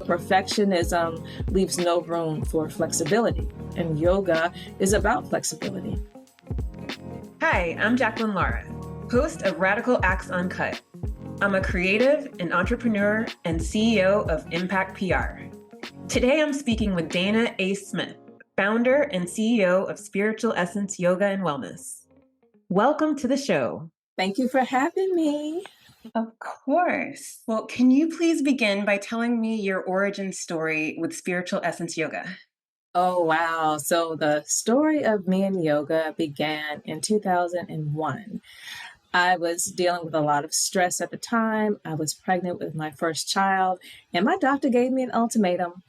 perfectionism leaves no room for flexibility, and yoga is about flexibility. Hi, I'm Jacqueline Lara, host of Radical Acts Uncut. I'm a creative, an entrepreneur, and CEO of Impact PR. Today, I'm speaking with Dana A. Smith, founder and CEO of Spiritual Essence Yoga and Wellness. Welcome to the show. Thank you for having me. Of course. Well, can you please begin by telling me your origin story with Spiritual Essence Yoga? Oh, wow. So the story of me and yoga began in 2001. I was dealing with a lot of stress at the time. I was pregnant with my first child, and my doctor gave me an ultimatum.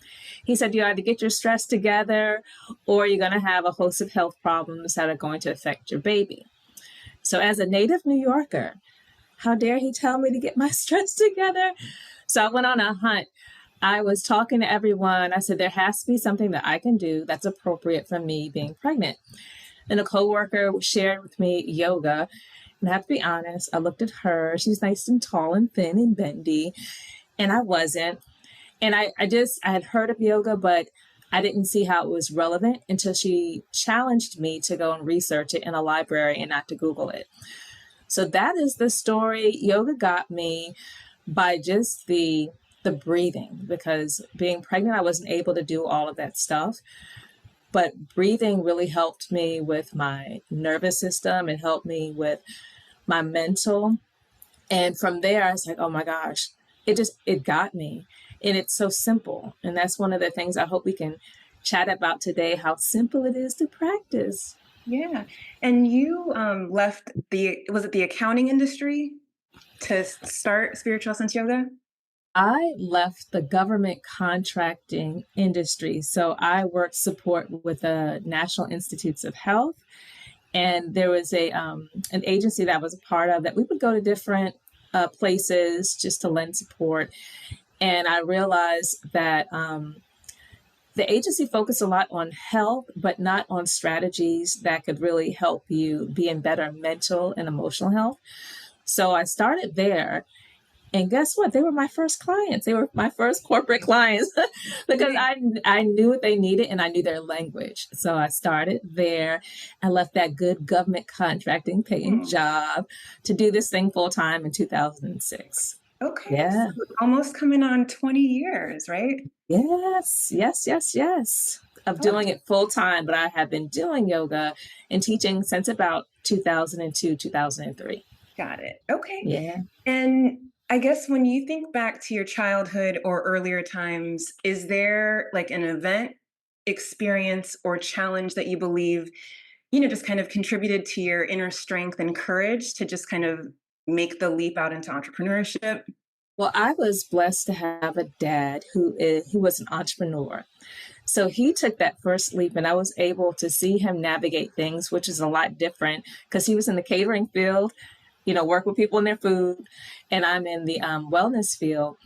He said, you either get your stress together or you're going to have a host of health problems that are going to affect your baby. So as a native New Yorker, how dare he tell me to get my stress together? So I went on a hunt. I was talking to everyone. I said, there has to be something that I can do that's appropriate for me being pregnant. And a coworker shared with me yoga. And I have to be honest, I looked at her. She's nice and tall and thin and bendy. And I wasn't. And I had heard of yoga, but I didn't see how it was relevant until she challenged me to go and research it in a library and not to Google it. So that is the story. Yoga got me by just the breathing, because being pregnant, I wasn't able to do all of that stuff. But breathing really helped me with my nervous system. It helped me with my mental. And from there, I was like, oh my gosh, it got me. And it's so simple. And that's one of the things I hope we can chat about today, how simple it is to practice. Yeah. And you left was it the accounting industry to start Spiritual Essence Yoga? I left the government contracting industry. So I worked support with the National Institutes of Health. And there was an agency that I was a part of that we would go to different places just to lend support. And I realized that the agency focused a lot on health, but not on strategies that could really help you be in better mental and emotional health. So I started there. And guess what? They were my first clients. They were my first corporate clients because I knew what they needed and I knew their language. So I started there. I left that good government contracting paying job to do this thing full time in 2006. Okay. Yeah. So almost coming on 20 years, right? Yes. Of doing it full time, but I have been doing yoga and teaching since about 2002, 2003. Got it. Okay. Yeah. And I guess when you think back to your childhood or earlier times, is there like an event, experience, or challenge that you believe, just kind of contributed to your inner strength and courage to just kind of make the leap out into entrepreneurship? Well, I was blessed to have a dad who was an entrepreneur. So he took that first leap and I was able to see him navigate things, which is a lot different because he was in the catering field, work with people in their food, and I'm in the wellness field.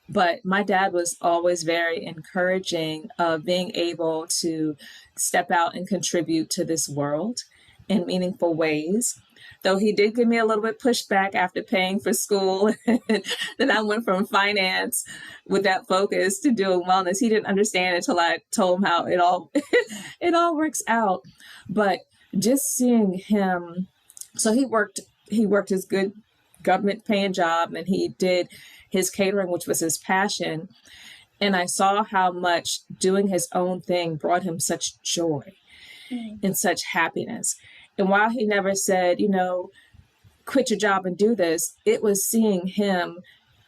But my dad was always very encouraging of being able to step out and contribute to this world in meaningful ways. Though he did give me a little bit pushback after paying for school. Then I went from finance with that focus to doing wellness. He didn't understand until I told him how it all it all works out. But just seeing him, so he worked his good government paying job and he did his catering, which was his passion. And I saw how much doing his own thing brought him such joy and such happiness. And while he never said, quit your job and do this, it was seeing him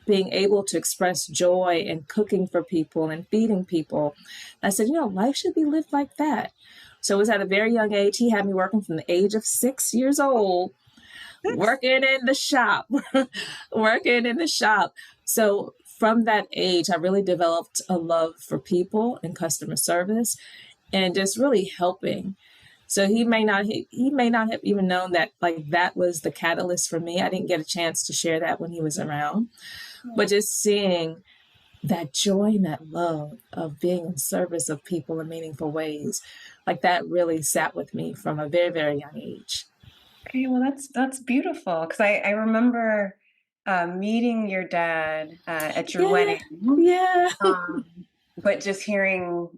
being able to express joy and cooking for people and feeding people. I said, life should be lived like that. So it was at a very young age. He had me working from the age of 6 years old, working in the shop. So from that age, I really developed a love for people and customer service and just really helping. So he may not have even known that that was the catalyst for me. I didn't get a chance to share that when he was around, but just seeing that joy and that love of being in service of people in meaningful ways, that really sat with me from a very, very young age. Okay, well, that's beautiful because I remember meeting your dad at your Yeah. wedding, Yeah. um, but just hearing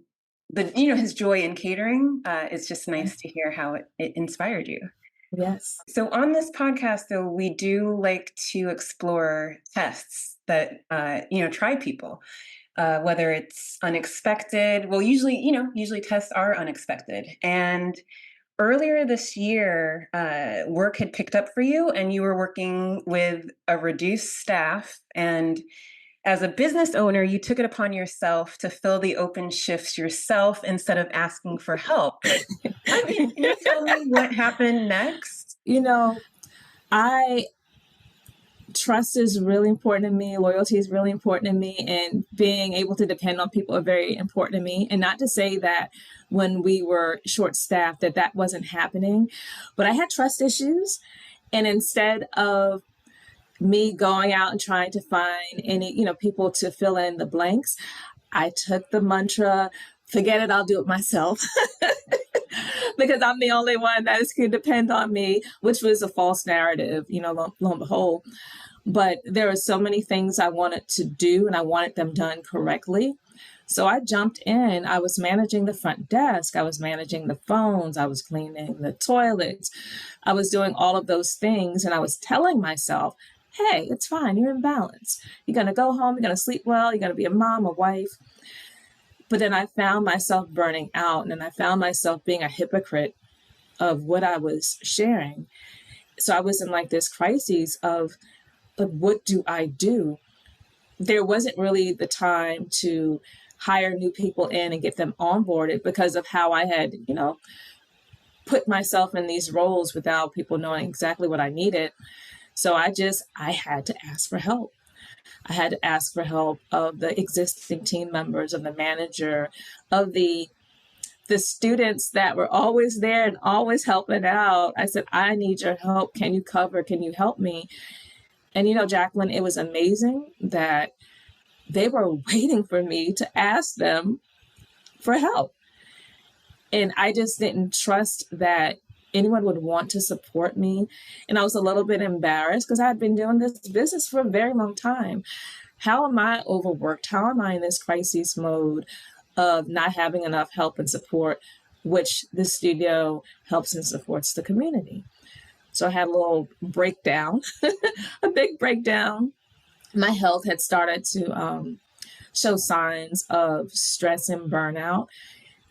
his joy in catering, it's just nice to hear how it inspired you. Yes. So on this podcast, though, we do like to explore tests that try people, whether it's unexpected. Well, usually tests are unexpected. And earlier this year, work had picked up for you, and you were working with a reduced staff. And as a business owner, you took it upon yourself to fill the open shifts yourself instead of asking for help. Can you tell me what happened next? I trust is really important to me. Loyalty is really important to me. And being able to depend on people are very important to me. And not to say that when we were short staffed that wasn't happening, but I had trust issues. And instead of me going out and trying to find any, people to fill in the blanks, I took the mantra, forget it, I'll do it myself. Because I'm the only one that can depend on me, which was a false narrative, lo and behold. But there are so many things I wanted to do and I wanted them done correctly. So I jumped in. I was managing the front desk. I was managing the phones. I was cleaning the toilets. I was doing all of those things. And I was telling myself, hey, it's fine. You're in balance. You're going to go home. You're going to sleep well. You're going to be a mom, a wife. But then I found myself burning out, and I found myself being a hypocrite of what I was sharing. So I was in like this crisis of what do I do? There wasn't really the time to hire new people in and get them onboarded because of how I had, put myself in these roles without people knowing exactly what I needed. So I had to ask for help. I had to ask for help of the existing team members, of the manager, of the students that were always there and always helping out. I said, I need your help. Can you cover? Can you help me? And, Jacqueline, it was amazing that they were waiting for me to ask them for help. And I just didn't trust that anyone would want to support me. And I was a little bit embarrassed because I had been doing this business for a very long time. How am I overworked? How am I in this crisis mode of not having enough help and support, which the studio helps and supports the community? So I had a little breakdown, a big breakdown. My health had started to show signs of stress and burnout.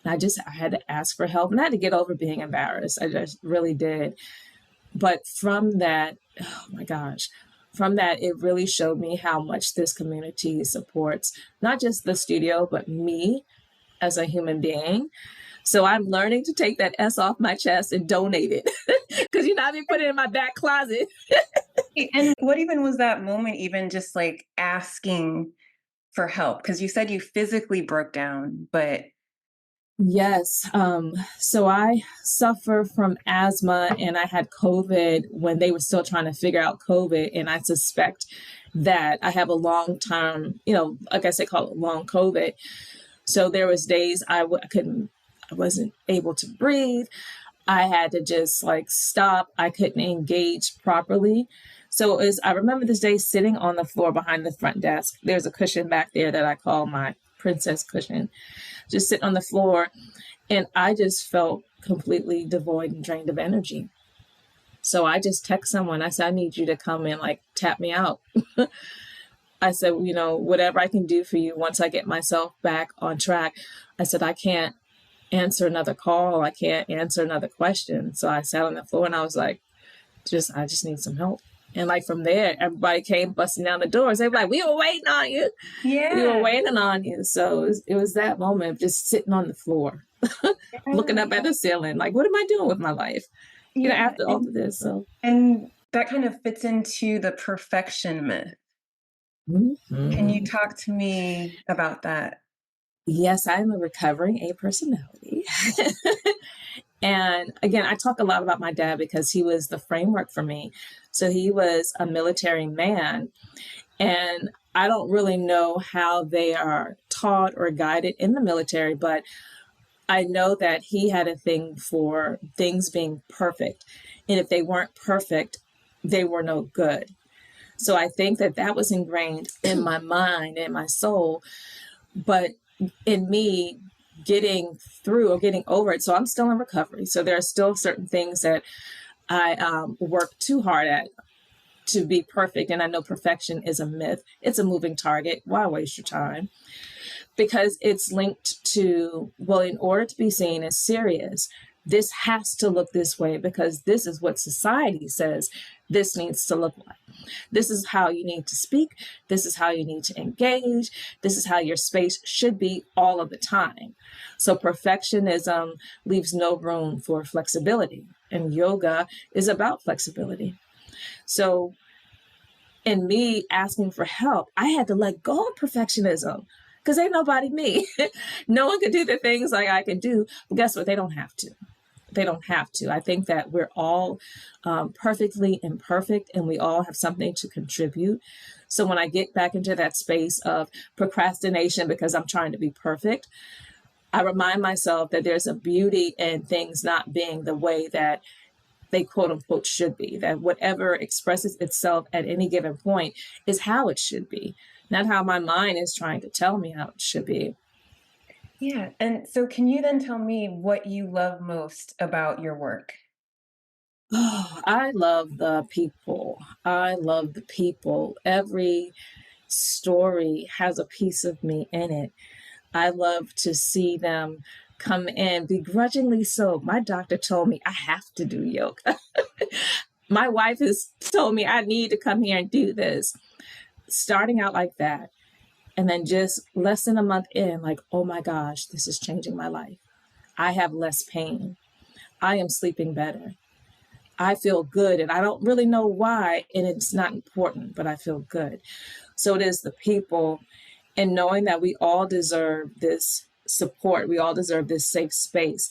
And I had to ask for help, and I had to get over being embarrassed. I just really did. But from that, oh my gosh, from that, it really showed me how much this community supports not just the studio, but me as a human being. So I'm learning to take that S off my chest and donate it because I've been putting it in my back closet. And what even was that moment, even just like asking for help? Because you said you physically broke down, but Yes. So I suffer from asthma, and I had COVID when they were still trying to figure out COVID. And I suspect that I have a long term, like I said, call it long COVID. So there was days I wasn't able to breathe. I had to just like stop. I couldn't engage properly. So I remember this day sitting on the floor behind the front desk. There's a cushion back there that I call my princess cushion, just sitting on the floor. And I just felt completely devoid and drained of energy. So I just text someone. I said, I need you to come and like tap me out. I said, whatever I can do for you once I get myself back on track. I said, I can't answer another call. I can't answer another question. So I sat on the floor and I was like, I just need some help. And like from there, everybody came busting down the doors. They were like, we were waiting on you. Yeah. We were waiting on you. So it was that moment of just sitting on the floor, looking up at the ceiling. Like, what am I doing with my life? After all of this. So, and that kind of fits into the perfection myth. Mm-hmm. Can you talk to me about that? Yes, I'm a recovering A personality. And again, I talk a lot about my dad because he was the framework for me. So he was a military man. And I don't really know how they are taught or guided in the military, but I know that he had a thing for things being perfect. And if they weren't perfect, they were no good. So I think that that was ingrained in my mind and my soul, but in me getting through or getting over it. So I'm still in recovery. So there are still certain things that I work too hard at to be perfect. And I know perfection is a myth. It's a moving target. Why waste your time? Because it's linked to, well, in order to be seen as serious, this has to look this way because this is what society says this needs to look like. This is how you need to speak. This is how you need to engage. This is how your space should be all of the time. So perfectionism leaves no room for flexibility. And yoga is about flexibility. So in me asking for help, I had to let go of perfectionism because ain't nobody me. No one could do the things like I can do. But guess what? They don't have to. They don't have to. I think that we're all perfectly imperfect and we all have something to contribute. So when I get back into that space of procrastination because I'm trying to be perfect, I remind myself that there's a beauty in things not being the way that they quote unquote should be, that whatever expresses itself at any given point is how it should be, not how my mind is trying to tell me how it should be. Yeah. And so can you then tell me what you love most about your work? Oh, I love the people. I love the people. Every story has a piece of me in it. I love to see them come in begrudgingly so. My doctor told me I have to do yoga. My wife has told me I need to come here and do this. Starting out like that, and then just less than a month in, like, oh my gosh, this is changing my life. I have less pain. I am sleeping better. I feel good, and I don't really know why, and it's not important, but I feel good. So it is the people, and knowing that we all deserve this support, we all deserve this safe space.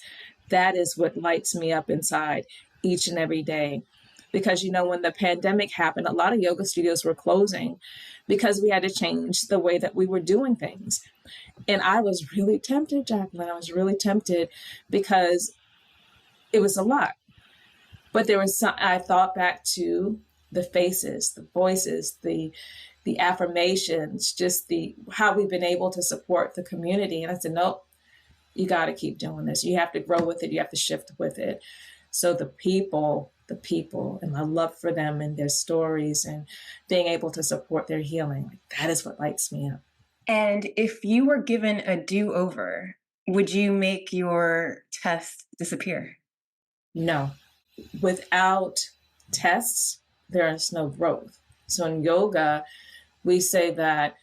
That is what lights me up inside each and every day. Because, you know, when the pandemic happened, a lot of yoga studios were closing because we had to change the way that we were doing things. And I was really tempted, Jacqueline. I was really tempted because it was a lot. But there was some, I thought back to the faces, the voices, the affirmations, just the how we've been able to support the community. And I said, nope, you got to keep doing this. You have to grow with it. You have to shift with it. So the people and my love for them and their stories and being able to support their healing, like, that is what lights me up. And if you were given a do-over, would you make your test disappear? No, without tests, there is no growth. So in yoga, we say that,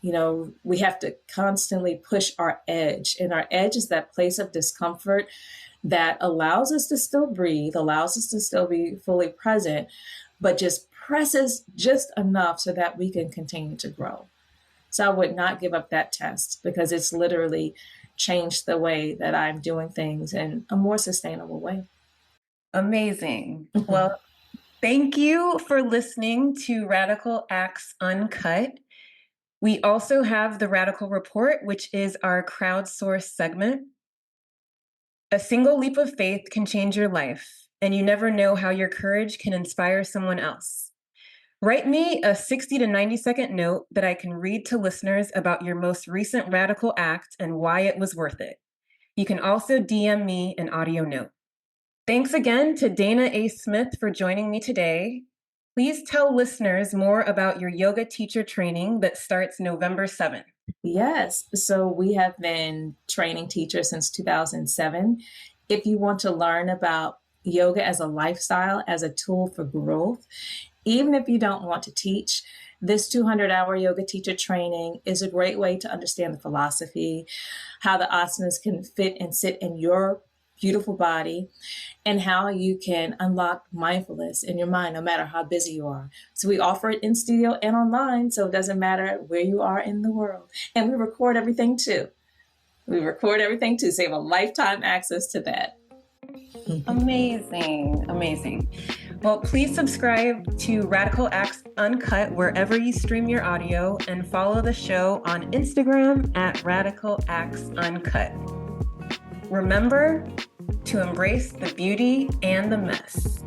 you know, we have to constantly push our edge. And our edge is that place of discomfort that allows us to still breathe, allows us to still be fully present, but just presses just enough so that we can continue to grow. So I would not give up that test because it's literally changed the way that I'm doing things in a more sustainable way. Amazing. Well, thank you for listening to Radical Acts Uncut. We also have the Radical Report, which is our crowdsourced segment. A single leap of faith can change your life, and you never know how your courage can inspire someone else. Write me a 60 to 90-second note that I can read to listeners about your most recent radical act and why it was worth it. You can also DM me an audio note. Thanks again to Dana A. Smith for joining me today. Please tell listeners more about your yoga teacher training that starts November 7th. Yes. So we have been training teachers since 2007. If you want to learn about yoga as a lifestyle, as a tool for growth, even if you don't want to teach, this 200-hour yoga teacher training is a great way to understand the philosophy, how the asanas can fit and sit in your beautiful body, and how you can unlock mindfulness in your mind, no matter how busy you are. So we offer it in studio and online, so it doesn't matter where you are in the world. And we record everything too. So you have a lifetime access to that. Amazing, amazing. Well, please subscribe to Radical Acts Uncut wherever you stream your audio and follow the show on Instagram at Radical Acts Uncut. Remember to embrace the beauty and the mess.